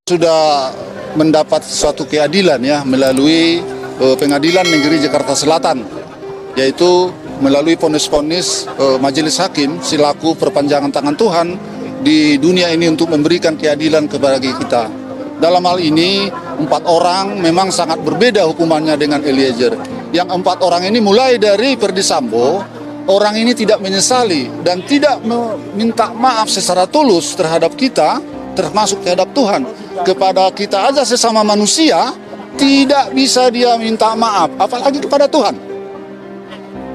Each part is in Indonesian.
Sudah mendapat suatu keadilan ya melalui Pengadilan Negeri Jakarta Selatan, yaitu melalui vonis-vonis Majelis Hakim selaku perpanjangan tangan Tuhan di dunia ini untuk memberikan keadilan kepada kita. Dalam hal ini 4 orang memang sangat berbeda hukumannya dengan Eliezer. Yang 4 orang ini mulai dari Ferdy Sambo, orang ini tidak menyesali dan tidak meminta maaf secara tulus terhadap kita, termasuk terhadap Tuhan. Kepada kita aja sesama manusia tidak bisa dia minta maaf, apalagi kepada Tuhan.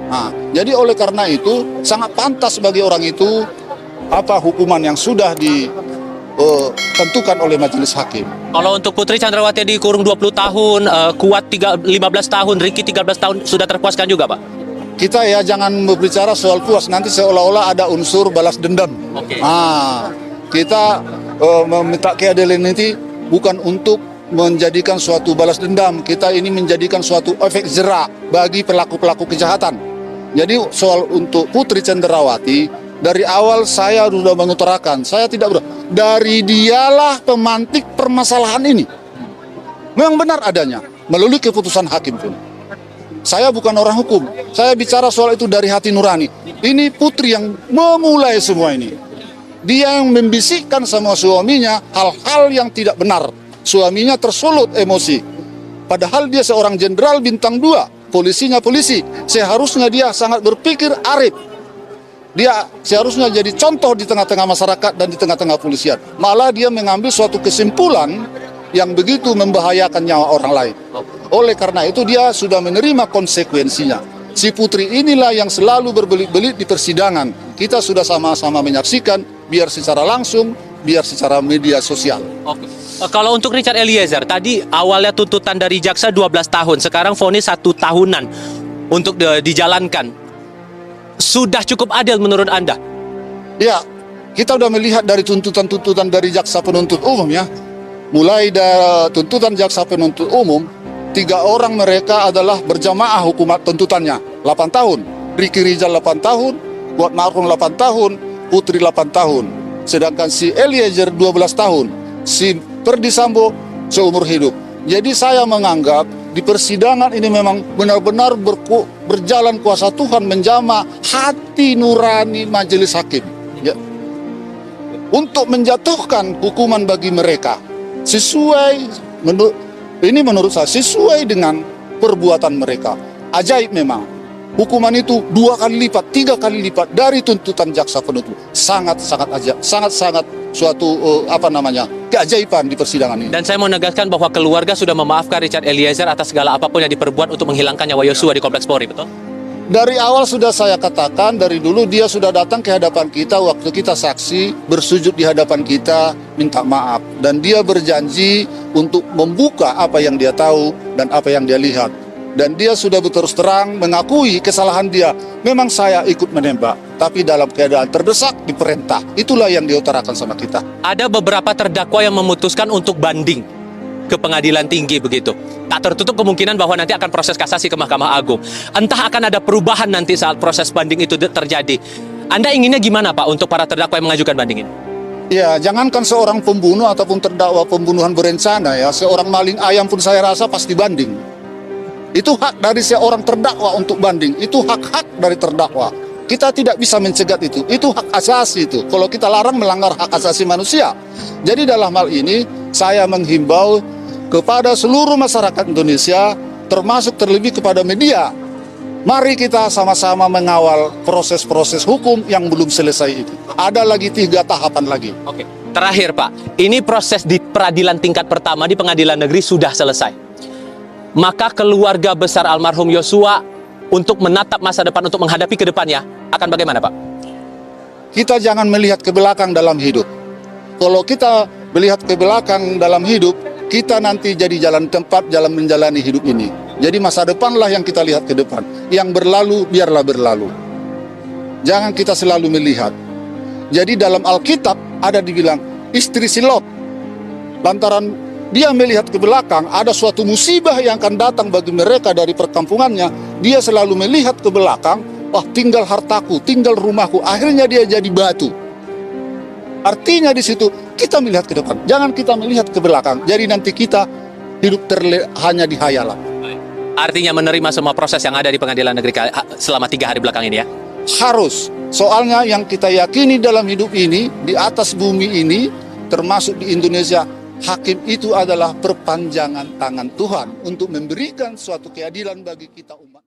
Nah, jadi oleh karena itu sangat pantas bagi orang itu apa hukuman yang sudah ditentukan oleh majelis hakim. Kalau untuk Putri Chandrawati dikurung 20 tahun, Kuat 15 tahun, Ricky 13 tahun, sudah terpuaskan juga, Pak? Kita ya jangan berbicara soal puas, nanti seolah-olah ada unsur balas dendam. Oke. Nah, kita meminta keadilan ini bukan untuk menjadikan suatu balas dendam, kita ini menjadikan suatu efek jerak bagi pelaku-pelaku kejahatan. Jadi soal untuk Putri Chandrawati, dari awal saya sudah mengutarakan, saya tidak dari dialah pemantik permasalahan ini. Memang benar adanya, melalui keputusan hakim pun. Saya bukan orang hukum, saya bicara soal itu dari hati nurani. Ini Putri yang memulai semua ini. Dia yang membisikkan sama suaminya hal-hal yang tidak benar. Suaminya tersulut emosi. Padahal dia seorang jenderal bintang 2, polisinya polisi. Seharusnya dia sangat berpikir arif. Dia seharusnya jadi contoh di tengah-tengah masyarakat dan di tengah-tengah polisian. Malah dia mengambil suatu kesimpulan yang begitu membahayakan nyawa orang lain. Oleh karena itu dia sudah menerima konsekuensinya. Si Putri inilah yang selalu berbelit-belit di persidangan. Kita sudah sama-sama menyaksikan, biar secara langsung, biar secara media sosial. Oke. Kalau untuk Richard Eliezer, tadi awalnya tuntutan dari jaksa 12 tahun, sekarang vonis 1 tahunan untuk dijalankan. Sudah cukup adil menurut Anda? Ya, kita sudah melihat dari tuntutan-tuntutan dari jaksa penuntut umum ya. Mulai dari tuntutan jaksa penuntut umum, 3 orang mereka adalah berjamaah hukuman tuntutannya 8 tahun. Ricky Rizal 8 tahun, Kuat Ma'ruf 8 tahun, Putri 8 tahun. Sedangkan si Eliezer 12 tahun, si Ferdy Sambo seumur hidup. Jadi saya menganggap di persidangan ini memang benar-benar berjalan kuasa Tuhan menjamah hati nurani majelis hakim. Ya. Untuk menjatuhkan hukuman bagi mereka sesuai menurut saya sesuai dengan perbuatan mereka. Ajaib memang. Hukuman itu 2 kali lipat, 3 kali lipat dari tuntutan jaksa penuntut. Sangat-sangat ajaib, sangat-sangat suatu keajaiban di persidangan ini. Dan saya mau menegaskan bahwa keluarga sudah memaafkan Richard Eliezer atas segala apapun yang diperbuat untuk menghilangkan nyawa Yosua di Kompleks Polri, betul? Dari awal sudah saya katakan, dari dulu dia sudah datang ke hadapan kita waktu kita saksi, bersujud di hadapan kita, minta maaf. Dan dia berjanji untuk membuka apa yang dia tahu dan apa yang dia lihat. Dan dia sudah berterus terang mengakui kesalahan dia. Memang saya ikut menembak, tapi dalam keadaan terdesak diperintah. Itulah yang diutarakan sama kita. Ada beberapa terdakwa yang memutuskan untuk banding ke pengadilan tinggi begitu. Tak tertutup kemungkinan bahwa nanti akan proses kasasi ke Mahkamah Agung. Entah akan ada perubahan nanti saat proses banding itu terjadi. Anda inginnya gimana Pak untuk para terdakwa yang mengajukan banding ini? Ya, jangankan seorang pembunuh ataupun terdakwa pembunuhan berencana ya, seorang maling ayam pun saya rasa pasti banding. Itu hak dari seorang terdakwa untuk banding, itu hak-hak dari terdakwa. Kita tidak bisa mencegat itu hak asasi itu. Kalau kita larang melanggar hak asasi manusia. Jadi dalam hal ini saya menghimbau kepada seluruh masyarakat Indonesia, termasuk terlebih kepada media. Mari kita sama-sama mengawal proses-proses hukum yang belum selesai itu. Ada lagi 3 tahapan lagi. Oke. Terakhir Pak, ini proses di peradilan tingkat pertama di pengadilan negeri sudah selesai. Maka keluarga besar almarhum Yosua untuk menatap masa depan, untuk menghadapi ke depannya, akan bagaimana Pak? Kita jangan melihat ke belakang dalam hidup. Kalau kita melihat ke belakang dalam hidup, kita nanti jadi jalan tempat jalan menjalani hidup ini. Jadi masa depanlah yang kita lihat ke depan. Yang berlalu, biarlah berlalu. Jangan kita selalu melihat. Jadi dalam Alkitab ada dibilang, istri si Lot. Lantaran dia melihat ke belakang, ada suatu musibah yang akan datang bagi mereka dari perkampungannya. Dia selalu melihat ke belakang, wah tinggal hartaku, tinggal rumahku. Akhirnya dia jadi batu. Artinya di situ kita melihat ke depan. Jangan kita melihat ke belakang. Jadi nanti kita hidup hanya di hayalan. Artinya menerima semua proses yang ada di pengadilan negeri selama 3 hari belakang ini ya? Harus. Soalnya yang kita yakini dalam hidup ini, di atas bumi ini, termasuk di Indonesia, hakim itu adalah perpanjangan tangan Tuhan untuk memberikan suatu keadilan bagi kita umat.